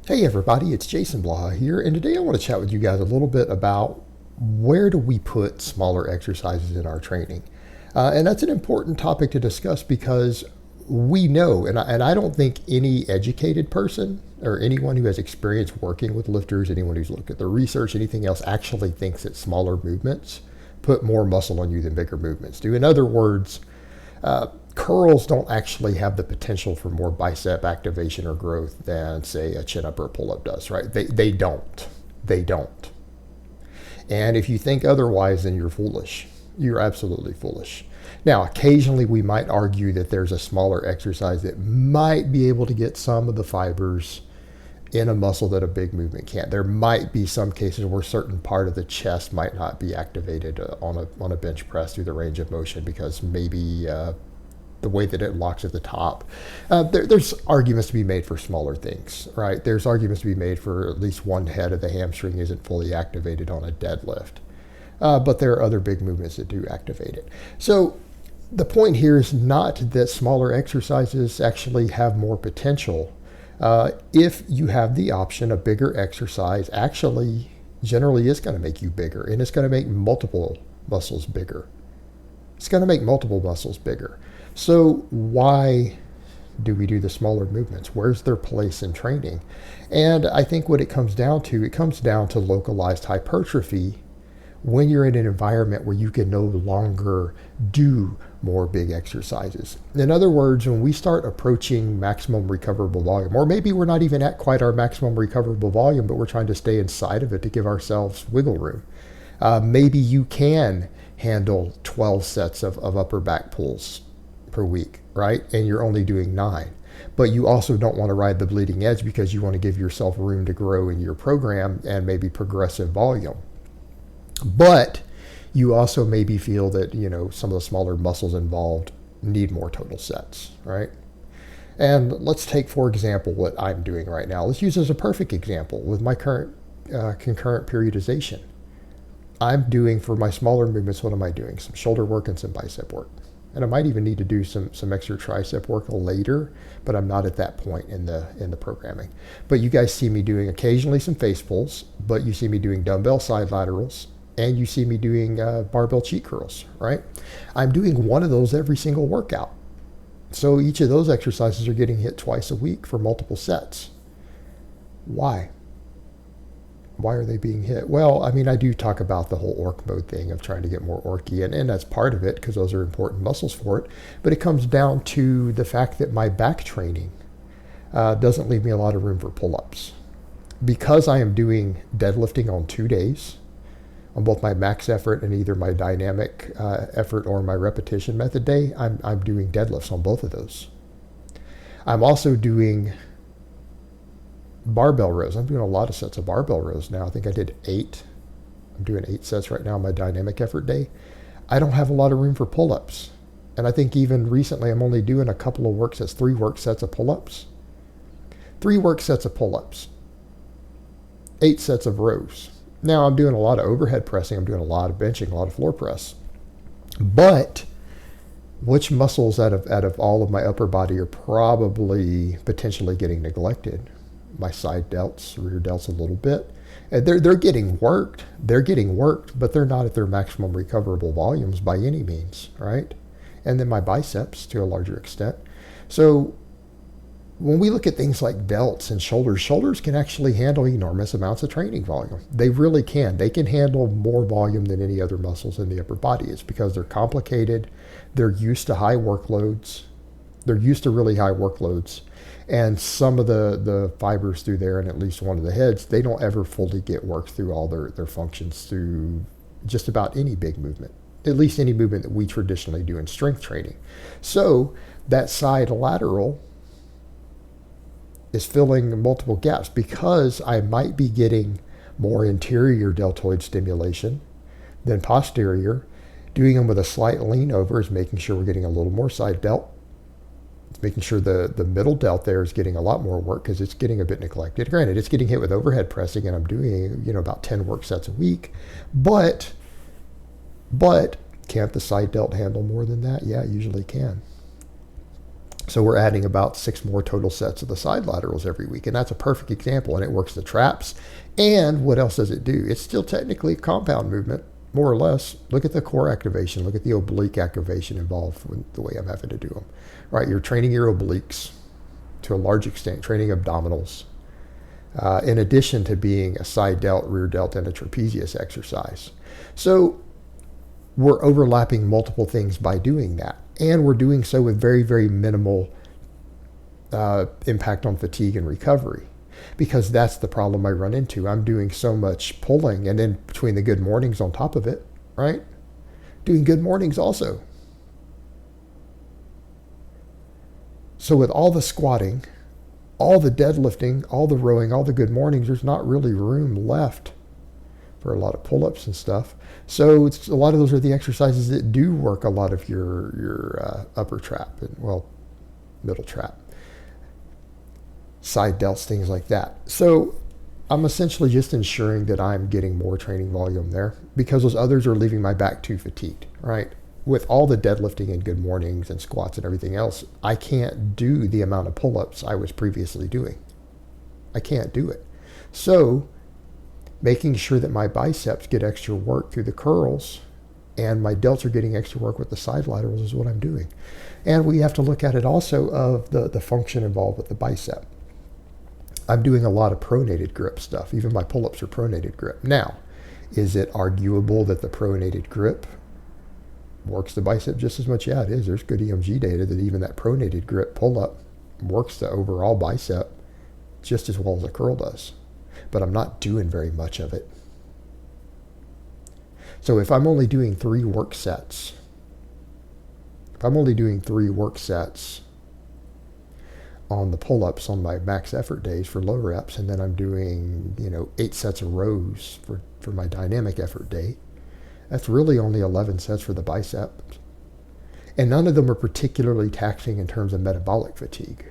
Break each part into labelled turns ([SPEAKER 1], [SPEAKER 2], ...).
[SPEAKER 1] Hey everybody, it's Jason Blaha here, and today I want to chat with you guys a little bit about where do we put smaller exercises in our training. And that's an important topic to discuss because we know, and I don't think any educated person or anyone who has experience working with lifters, anyone who's looked at the research, anything else, actually thinks that smaller movements put more muscle on you than bigger movements do. In other words, curls don't actually have the potential for more bicep activation or growth than, say, a chin up or a pull up does, right? They don't. They don't. And if you think otherwise, then you're foolish. You're absolutely foolish. Now, occasionally we might argue that there's a smaller exercise that might be able to get some of the fibers in a muscle that a big movement can't. There might be some cases where a certain part of the chest might not be activated on a bench press through the range of motion because maybe the way that it locks at the top. There's arguments to be made for smaller things, right? There's arguments to be made for at least one head of the hamstring isn't fully activated on a deadlift. But there are other big movements that do activate it. So the point here is not that smaller exercises actually have more potential. If you have the option, a bigger exercise actually generally is going to make you bigger, and it's going to make multiple muscles bigger. It's going to make multiple muscles bigger. So why do we do the smaller movements? Where's their place in training? And I think what it comes down to localized hypertrophy when you're in an environment where you can no longer do more big exercises. In other words, when we start approaching maximum recoverable volume, or maybe we're not even at quite our maximum recoverable volume, but we're trying to stay inside of it to give ourselves wiggle room. Maybe you can handle 12 sets of upper back pulls per week, right? And you're only doing 9. But you also don't want to ride the bleeding edge because you want to give yourself room to grow in your program and maybe progressive volume. But you also maybe feel that, some of the smaller muscles involved need more total sets, right? And let's take, for example, what I'm doing right now. Let's use as a perfect example with my current concurrent periodization. I'm doing, for my smaller movements, what am I doing? Some shoulder work and some bicep work. And I might even need to do some extra tricep work later, but I'm not at that point in the programming. But you guys see me doing occasionally some face pulls, but you see me doing dumbbell side laterals, and you see me doing barbell cheat curls, right? I'm doing one of those every single workout. So each of those exercises are getting hit twice a week for multiple sets. Why? Why are they being hit? Well, I do talk about the whole orc mode thing of trying to get more orky, and that's part of it because those are important muscles for it. But it comes down to the fact that my back training doesn't leave me a lot of room for pull-ups. Because I am doing deadlifting on 2 days, on both my max effort and either my dynamic effort or my repetition method day, I'm doing deadlifts on both of those. I'm also doing barbell rows. I'm doing a lot of sets of barbell rows now. I think I did 8. I'm doing 8 sets right now on my dynamic effort day. I don't have a lot of room for pull-ups. And I think even recently I'm only doing a couple of work sets, 3 work sets of pull-ups. 3 work sets of pull-ups. 8 sets of rows. Now I'm doing a lot of overhead pressing. I'm doing a lot of benching, a lot of floor press. But which muscles out of all of my upper body are probably potentially getting neglected? My side delts, rear delts a little bit. And they're getting worked. They're getting worked, but they're not at their maximum recoverable volumes by any means, right? And then my biceps to a larger extent. So when we look at things like delts and shoulders can actually handle enormous amounts of training volume. They really can. They can handle more volume than any other muscles in the upper body. It's because they're complicated. They're used to high workloads. They're used to really high workloads. And some of the fibers through there, and at least one of the heads, they don't ever fully get worked through all their functions through just about any big movement, at least any movement that we traditionally do in strength training. So that side lateral is filling multiple gaps because I might be getting more interior deltoid stimulation than posterior. Doing them with a slight lean over is making sure we're getting a little more side delt. It's making sure the middle delt there is getting a lot more work because it's getting a bit neglected. Granted, it's getting hit with overhead pressing, and I'm doing about 10 work sets a week. But can't the side delt handle more than that? Yeah, it usually can. So we're adding about 6 more total sets of the side laterals every week. And that's a perfect example. And it works the traps. And what else does it do? It's still technically a compound movement, more or less. Look at the core activation. Look at the oblique activation involved with the way I'm having to do them. Right? You're training your obliques to a large extent, training abdominals, in addition to being a side delt, rear delt, and a trapezius exercise. So we're overlapping multiple things by doing that. And we're doing so with very, very minimal impact on fatigue and recovery. Because that's the problem I run into. I'm doing so much pulling, and then between the good mornings on top of it, right? Doing good mornings also. So with all the squatting, all the deadlifting, all the rowing, all the good mornings, there's not really room left for a lot of pull-ups and stuff. So a lot of those are the exercises that do work a lot of your upper trap and, well, middle trap, side delts, things like that. So I'm essentially just ensuring that I'm getting more training volume there, because those others are leaving my back too fatigued, right? With all the deadlifting and good mornings and squats and everything else, I can't do the amount of pull-ups I was previously doing. I can't do it. So making sure that my biceps get extra work through the curls and my delts are getting extra work with the side laterals is what I'm doing. And we have to look at it also of the function involved with the bicep. I'm doing a lot of pronated grip stuff. Even my pull-ups are pronated grip. Now, is it arguable that the pronated grip works the bicep just as much? Yeah, it is. There's good EMG data that even that pronated grip pull-up works the overall bicep just as well as a curl does. But I'm not doing very much of it. So if I'm only doing 3 work sets, on the pull-ups on my max effort days for low reps, and then I'm doing 8 sets of rows for my dynamic effort day, that's really only 11 sets for the biceps. And none of them are particularly taxing in terms of metabolic fatigue.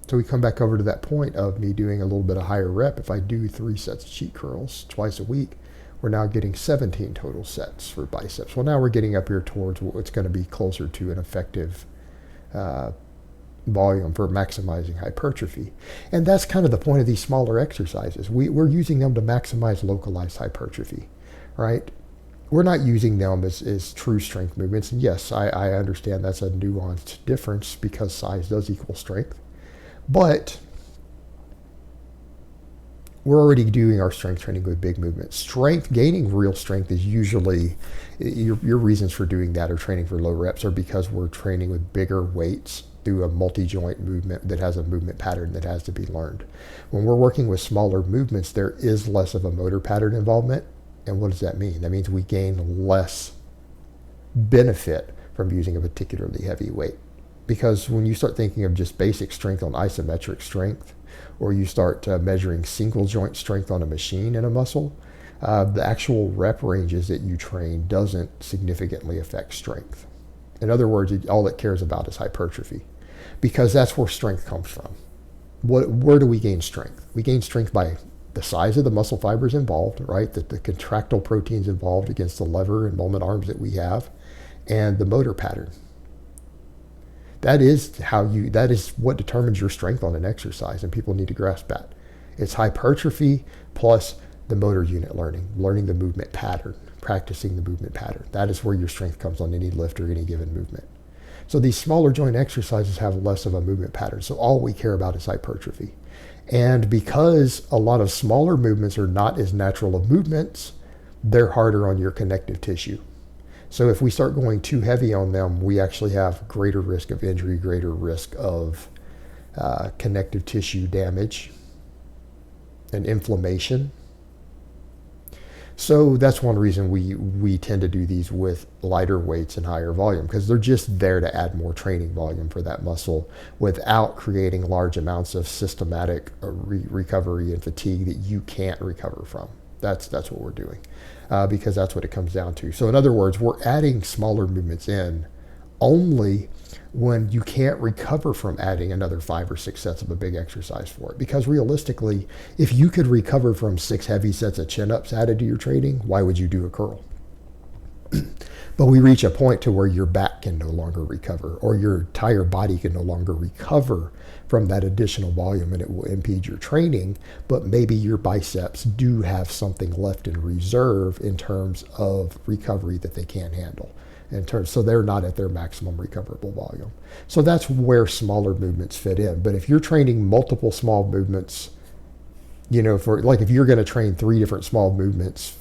[SPEAKER 1] So we come back over to that point of me doing a little bit of higher rep. If I do 3 sets of cheat curls twice a week, we're now getting 17 total sets for biceps. Well, now we're getting up here towards what's going to be closer to an effective volume for maximizing hypertrophy. And that's kind of the point of these smaller exercises. We're using them to maximize localized hypertrophy, right? We're not using them as true strength movements. And yes, I understand that's a nuanced difference because size does equal strength. But we're already doing our strength training with big movements. Gaining real strength is usually, your reasons for doing that or training for low reps are because we're training with bigger weights through a multi-joint movement that has a movement pattern that has to be learned. When we're working with smaller movements, there is less of a motor pattern involvement. And what does that mean? That means we gain less benefit from using a particularly heavy weight. Because when you start thinking of just basic strength on isometric strength, or you start measuring single joint strength on a machine in a muscle, the actual rep ranges that you train doesn't significantly affect strength. In other words, all it cares about is hypertrophy, because that's where strength comes from. Where do we gain strength? We gain strength by the size of the muscle fibers involved, right? The contractile proteins involved against the lever and moment arms that we have, and the motor pattern. That is what determines your strength on an exercise, and people need to grasp that. It's hypertrophy plus the motor unit learning the movement pattern, practicing the movement pattern. That is where your strength comes on any lift or any given movement. So these smaller joint exercises have less of a movement pattern. So all we care about is hypertrophy. And because a lot of smaller movements are not as natural of movements, they're harder on your connective tissue. So if we start going too heavy on them, we actually have greater risk of injury, greater risk of connective tissue damage and inflammation. So that's one reason we tend to do these with lighter weights and higher volume, because they're just there to add more training volume for that muscle without creating large amounts of systematic recovery and fatigue that you can't recover from. That's what we're doing, because that's what it comes down to. So in other words, we're adding smaller movements in only when you can't recover from adding another 5 or 6 sets of a big exercise for it. Because realistically, if you could recover from 6 heavy sets of chin-ups added to your training, why would you do a curl? But we reach a point to where your back can no longer recover, or your entire body can no longer recover from that additional volume, and it will impede your training. But maybe your biceps do have something left in reserve in terms of recovery that they can't handle. So they're not at their maximum recoverable volume. So that's where smaller movements fit in. But if you're training multiple small movements, for like if you're going to train 3 different small movements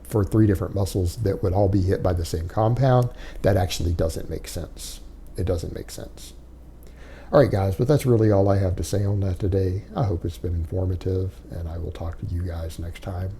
[SPEAKER 1] for 3 different muscles that would all be hit by the same compound, that actually doesn't make sense. It doesn't make sense. All right, guys, but that's really all I have to say on that today. I hope it's been informative, and I will talk to you guys next time.